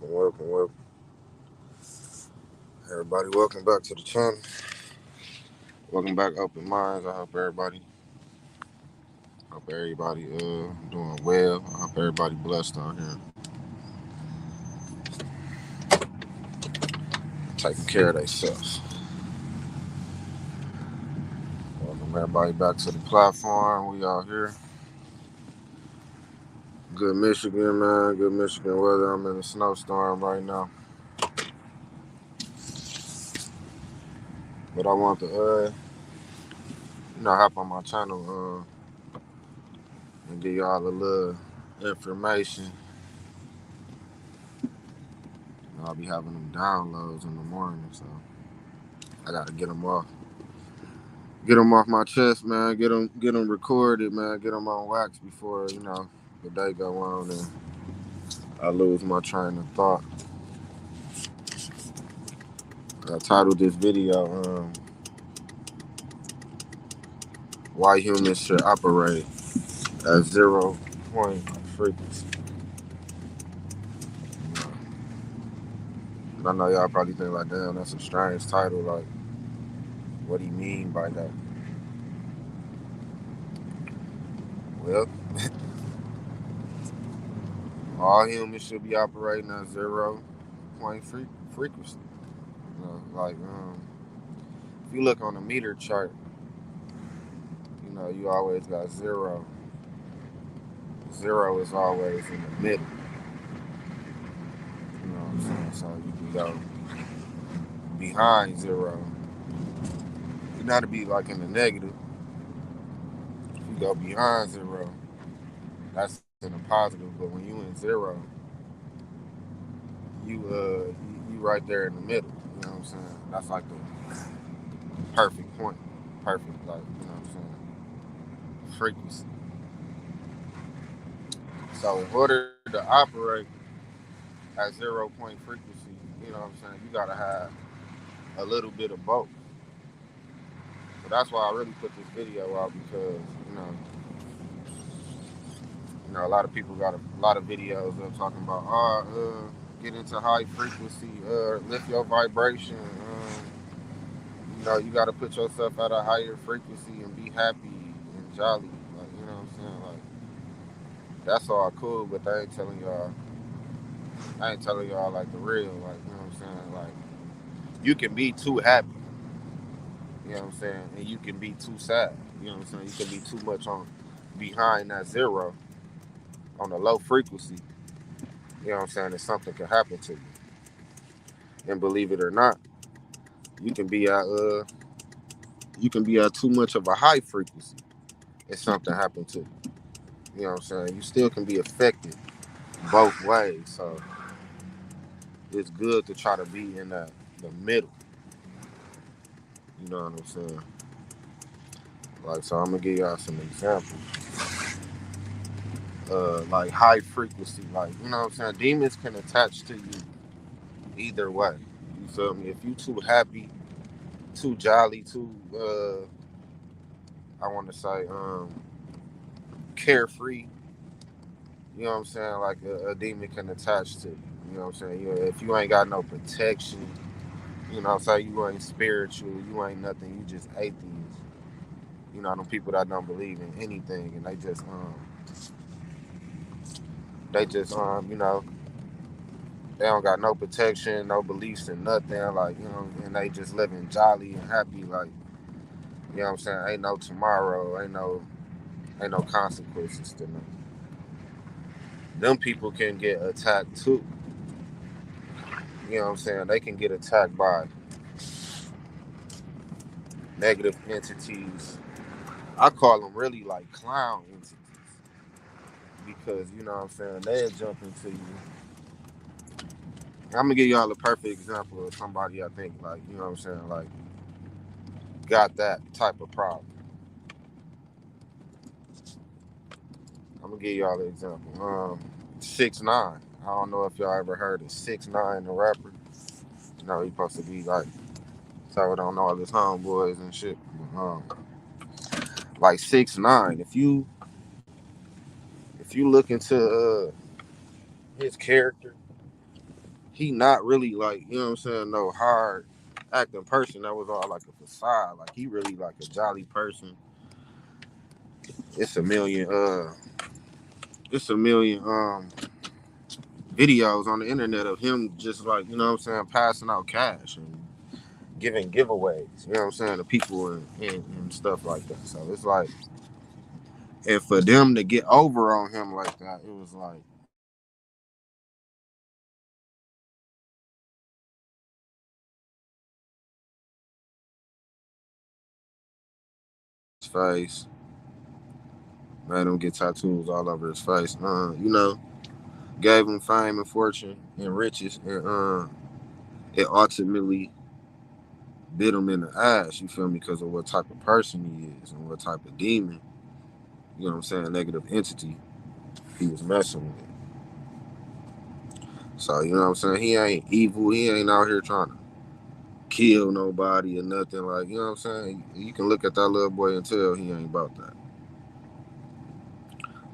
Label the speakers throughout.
Speaker 1: Welcome. Everybody, welcome back to the channel. Welcome back, Open Minds. I hope everybody doing well. I hope everybody blessed out here, taking care of themselves. Welcome everybody back to the platform. We out here. Good Michigan, man. Good Michigan weather. I'm in a snowstorm right now. But I want to, hop on my channel and give y'all a little information. I'll be having them downloads in the morning, so I gotta get them off my chest, man. Get them recorded, man. Get them on wax before the day go on and I lose my train of thought. I titled this video, "Why Humans Should Operate at 0 point frequency." And I know y'all probably think like, damn, that's a strange title. Like, what do you mean by that? Well, all humans should be operating at 0 point frequency. If you look on the meter chart, you always got zero. Zero is always in the middle. You know what I'm saying? So you can go behind zero. You not to be like in the negative. If you go behind zero, that's in the positive. But when you in zero, you right there in the middle. You know what I'm saying? That's like the perfect point. Perfect, like, you know what I'm saying? Frequency. So in order to operate at 0 point frequency, you know what I'm saying, you gotta have a little bit of both. So that's why I really put this video out, because a lot of people got a lot of videos of talking about get into high frequency, lift your vibration. You got to put yourself at a higher frequency and be happy and jolly. Like, you know what I'm saying? Like, that's all cool, but I ain't telling y'all like the real. Like, you know what I'm saying? Like, you can be too happy. You know what I'm saying? And you can be too sad. You know what I'm saying? You can be too much on behind that zero on a low frequency. You know what I'm saying? And something can happen to you. And believe it or not, you can be at too much of a high frequency and something happen to you. You know what I'm saying? You still can be affected both ways. So it's good to try to be in the middle. You know what I'm saying? Like, so I'm gonna give y'all some examples. Like high frequency, like, you know what I'm saying? Demons can attach to you either way. You feel me? If you too happy, too jolly, too I want to say carefree. You know what I'm saying? Like a demon can attach to you. You know what I'm saying? If you ain't got no protection, you know what I'm saying? You ain't spiritual, you ain't nothing, you just atheist. Them people that don't believe in anything, and they don't got no protection, no beliefs in nothing, like, and they just living jolly and happy, like, you know what I'm saying? Ain't no tomorrow, ain't no consequences to them. Them people can get attacked too. You know what I'm saying? They can get attacked by negative entities. I call them really like clown entities, because you know what I'm saying, they'll jump into you. I'm gonna give y'all a perfect example of somebody I think, like, you know what I'm saying, like, got that type of problem. I'm gonna give y'all an example. 6ix9ine. I don't know if y'all ever heard of 6ix9ine, the rapper. He supposed to be like told on all his homeboys and shit. Like 6ix9ine, if you look into his character, he not really like, you know what I'm saying, no hard acting person. That was all like a facade. Like he really like a jolly person. It's a million it's a million videos on the internet of him just like, you know what I'm saying, passing out cash and giving giveaways, you know what I'm saying, to people and stuff like that. So it's like, and for them to get over on him like that, it was like, his face, made him get tattoos all over his face. You know, gave him fame and fortune and riches, and it ultimately bit him in the ass. You feel me? Because of what type of person he is and what type of demon, you know what I'm saying, negative entity he was messing with. So you know what I'm saying? He ain't evil. He ain't out here trying to kill nobody or nothing. Like, you know what I'm saying? You can look at that little boy and tell he ain't about that.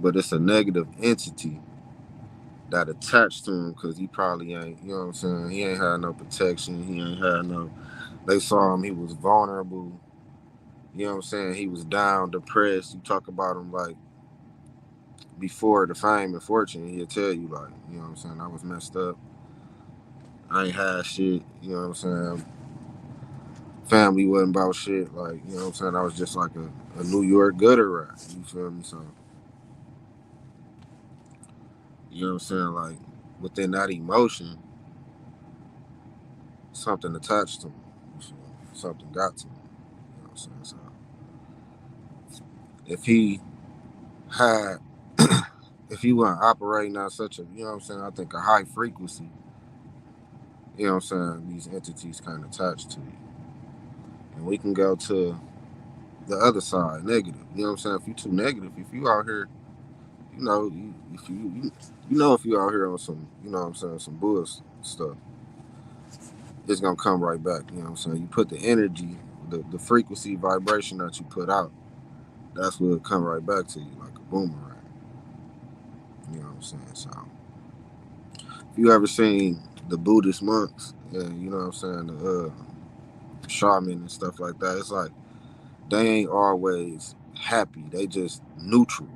Speaker 1: But it's a negative entity that attached to him because he probably ain't, you know what I'm saying? He ain't had no protection. He ain't had no. They saw him. He was vulnerable. You know what I'm saying? He was down, depressed. You talk about him like before the fame and fortune, he'll tell you like, you know what I'm saying? I was messed up. I ain't had shit. You know what I'm saying? Family wasn't about shit. Like, you know what I'm saying? I was just like a New York gutter rat. You feel me? So, you know what I'm saying? Like, within that emotion, something attached to me. Something got to me. You know what I'm saying? So, if he had, if he wasn't operating at such a, you know what I'm saying? I think a high frequency, you know what I'm saying? These entities kind of attached to you. And we can go to the other side, negative. You know what I'm saying? If you too negative, if you out here, you know, if you know, if you out here on some, you know what I'm saying, some bullshit stuff, it's gonna come right back. You know what I'm saying? You put the energy, the frequency, vibration that you put out, that's what will come right back to you like a boomerang. You know what I'm saying? So, if you ever seen the Buddhist monks, yeah, you know what I'm saying, the shaman and stuff like that, it's like they ain't always happy. They just neutral,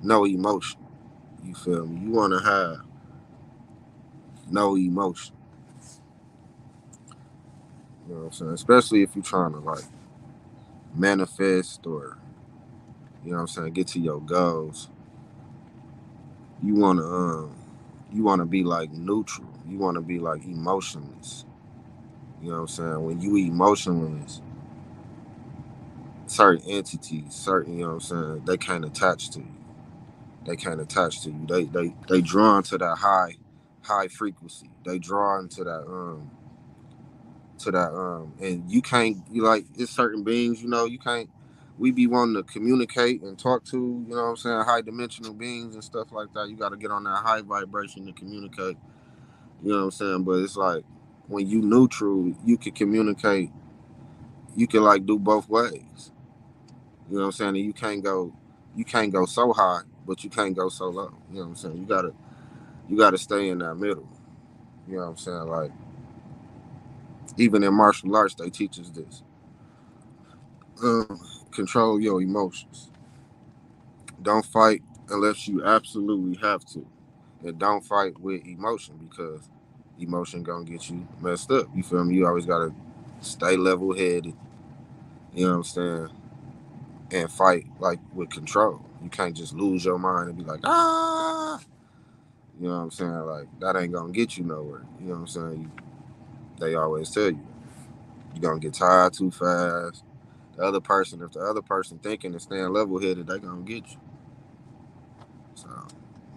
Speaker 1: no emotion. You feel me? You want to have no emotion. You know what I'm saying? Especially if you're trying to like manifest or, you know what I'm saying, get to your goals. You wanna you wanna be like neutral. You wanna be like emotionless. You know what I'm saying? When you emotionless, certain entities, certain, you know what I'm saying, they can't attach to you. They can't attach to you. They drawn to that high frequency. They drawn to that and you can't, you like, it's certain beings, you know, you can't, we be wanting to communicate and talk to, you know what I'm saying, high dimensional beings and stuff like that. You got to get on that high vibration to communicate, you know what I'm saying. But it's like when you neutral, you can communicate, you can like do both ways, you know what I'm saying. And you can't go so high, but you can't go so low, you know what I'm saying. You gotta stay in that middle, you know what I'm saying. Like even in martial arts they teach us this. Control your emotions. Don't fight unless you absolutely have to, and don't fight with emotion because emotion gonna get you messed up. You feel me? You always gotta stay level headed. You know what I'm saying? And fight like with control. You can't just lose your mind and be like, ah. You know what I'm saying? Like that ain't gonna get you nowhere. You know what I'm saying? They always tell you you're gonna get tired too fast. The other person, if the other person thinking and staying level headed, they gonna get you. So,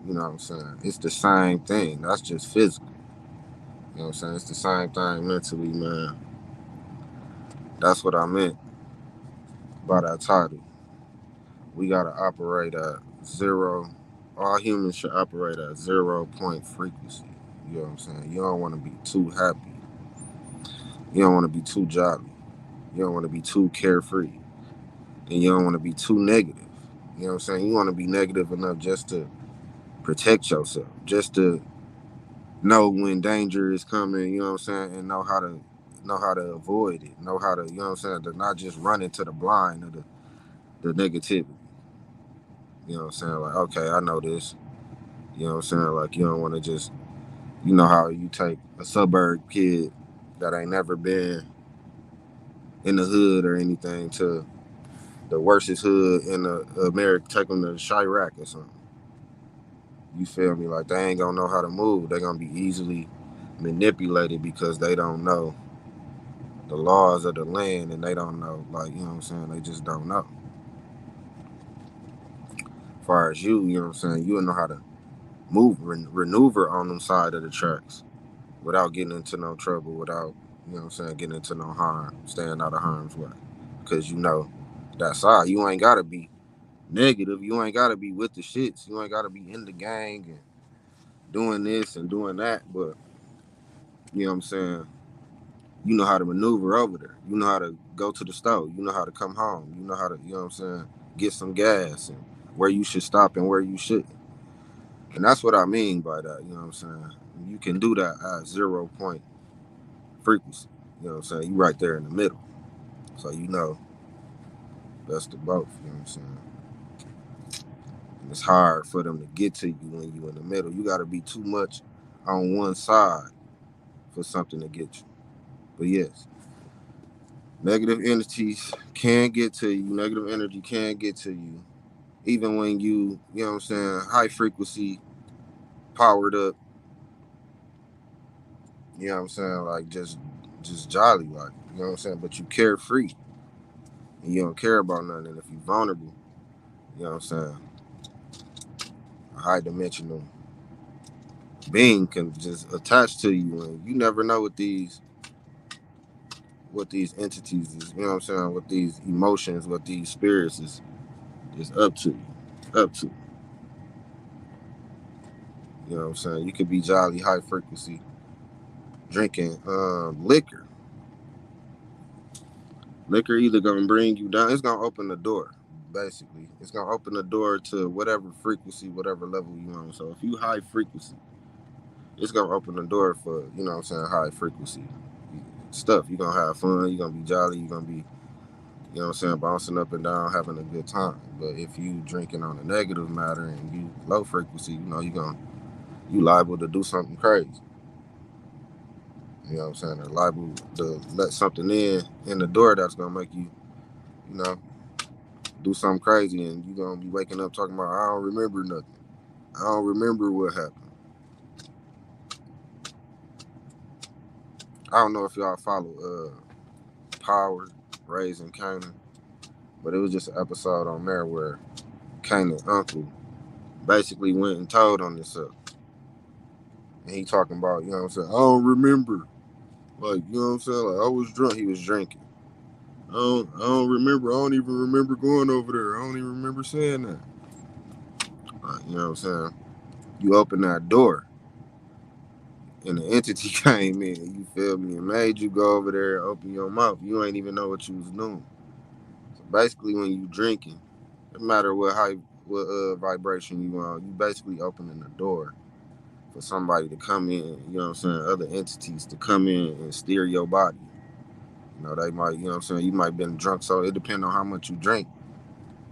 Speaker 1: you know what I'm saying? It's the same thing. That's just physical. You know what I'm saying? It's the same thing mentally, man. That's what I meant by that title. We gotta operate at zero. All humans should operate at 0 point frequency. You know what I'm saying? You don't want to be too happy. You don't want to be too jolly. You don't want to be too carefree. And you don't want to be too negative. You know what I'm saying? You want to be negative enough just to protect yourself, just to know when danger is coming, you know what I'm saying, and know how to avoid it, know how to, you know what I'm saying, to not just run into the blind of the negativity. You know what I'm saying? Like, okay, I know this. You know what I'm saying? Like, you don't want to just, you know how you take a suburb kid that ain't never been in the hood or anything to the worstest hood in the America, take them to Chirac or something. You feel me? Like, they ain't gonna know how to move. They're gonna be easily manipulated because they don't know the laws of the land, and they don't know, like, you know what I'm saying? They just don't know. As far as you know what I'm saying? You'll know how to move, maneuver on them side of the tracks without getting into no trouble, without, you know what I'm saying, getting into no harm, staying out of harm's way. Because you know that side, you ain't gotta be negative. You ain't gotta be with the shits. You ain't gotta be in the gang and doing this and doing that. But you know what I'm saying? You know how to maneuver over there. You know how to go to the store. You know how to come home. You know how to, you know what I'm saying, get some gas and where you should stop and where you shouldn't. And that's what I mean by that. You know what I'm saying? You can do that at 0 point frequency. You know what I'm saying? You right there in the middle. So you know that's the both. You know what I'm saying? And it's hard for them to get to you when you in the middle. You got to be too much on one side for something to get you. But yes, negative entities can get to you. Negative energy can get to you. Even when you know what I'm saying, high frequency, powered up, you know what I'm saying, like just jolly, like, you know what I'm saying, but you carefree and you don't care about nothing. And if you're vulnerable, you know what I'm saying, a high dimensional being can just attach to you, and you never know what these entities is, you know what I'm saying, what these emotions, what these spirits is up to. You know what I'm saying? You could be jolly high frequency drinking liquor. Liquor either gonna bring you down, it's gonna open the door, basically. It's gonna open the door to whatever frequency, whatever level you on. So if you high frequency, it's gonna open the door for, you know what I'm saying, high frequency stuff. You're gonna have fun, you're gonna be jolly, you're gonna be, you know what I'm saying, bouncing up and down, having a good time. But if you drinking on a negative matter and you low frequency, you know, you liable to do something crazy. You know what I'm saying? They're liable to let something in the door that's gonna make you, you know, do something crazy, and you gonna be waking up talking about, I don't remember nothing. I don't remember what happened. I don't know if y'all follow Power, Raising Kanan, but it was just an episode on there where Kanan's uncle basically went and told on himself. And he talking about, you know what I'm saying, I don't remember. Like, you know what I'm saying? Like, I was drunk. He was drinking. I don't remember. I don't even remember going over there. I don't even remember saying that. Like, you know what I'm saying? You open that door and the entity came in, you feel me, and made you go over there and open your mouth. You ain't even know what you was doing. So basically, when you drinking, no matter what vibration you on, you basically opening the door for somebody to come in. You know what I'm saying? Other entities to come in and steer your body. You know, they might, you know what I'm saying, you might have been drunk, so it depends on how much you drink,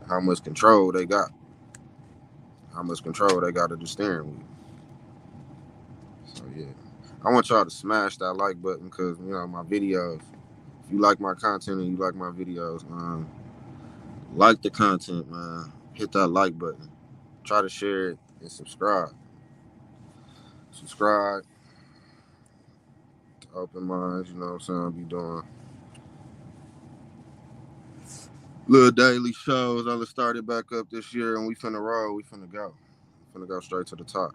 Speaker 1: how much control they got, how much control they got of the steering wheel. So yeah, I want y'all to smash that like button because, you know, my videos. If you like my content and you like my videos, like the content, man. Hit that like button. Try to share it and subscribe. Subscribe to Open Minds. You know what I'm saying? I'll be doing little daily shows. I just started back up this year, and we finna roll. We finna go. We finna go straight to the top.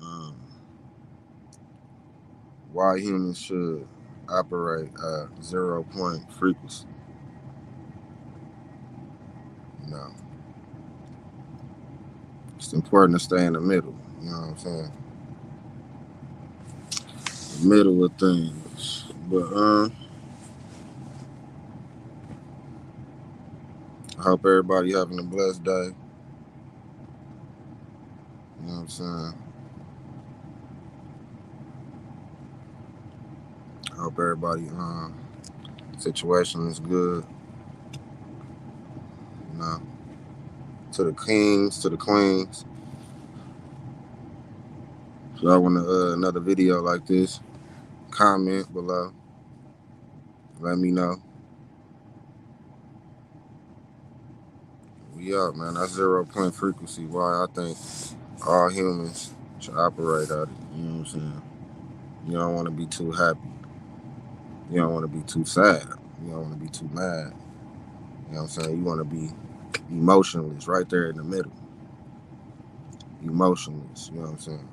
Speaker 1: Um, why humans should operate at 0 point frequency. You know, it's important to stay in the middle. You know what I'm saying? The middle of things. But I hope everybody having a blessed day. You know what I'm saying? Hope everybody situation is good. You know, to the kings, to the queens. If y'all want another video like this, comment below. Let me know. We up, man. That's 0 point frequency. Why I think all humans should operate at it. You know what I'm saying? You don't want to be too happy. You don't want to be too sad. You don't want to be too mad. You know what I'm saying? You want to be emotionless right there in the middle. Emotionless. You know what I'm saying?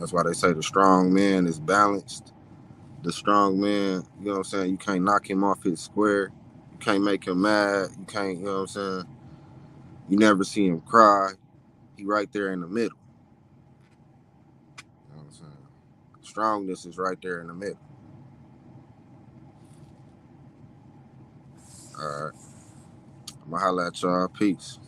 Speaker 1: That's why they say the strong man is balanced. The strong man, you know what I'm saying? You can't knock him off his square. You can't make him mad. You can't, you know what I'm saying? You never see him cry. He right there in the middle. You know what I'm saying? Strongness is right there in the middle. All right. I'm going to holler at y'all. Peace.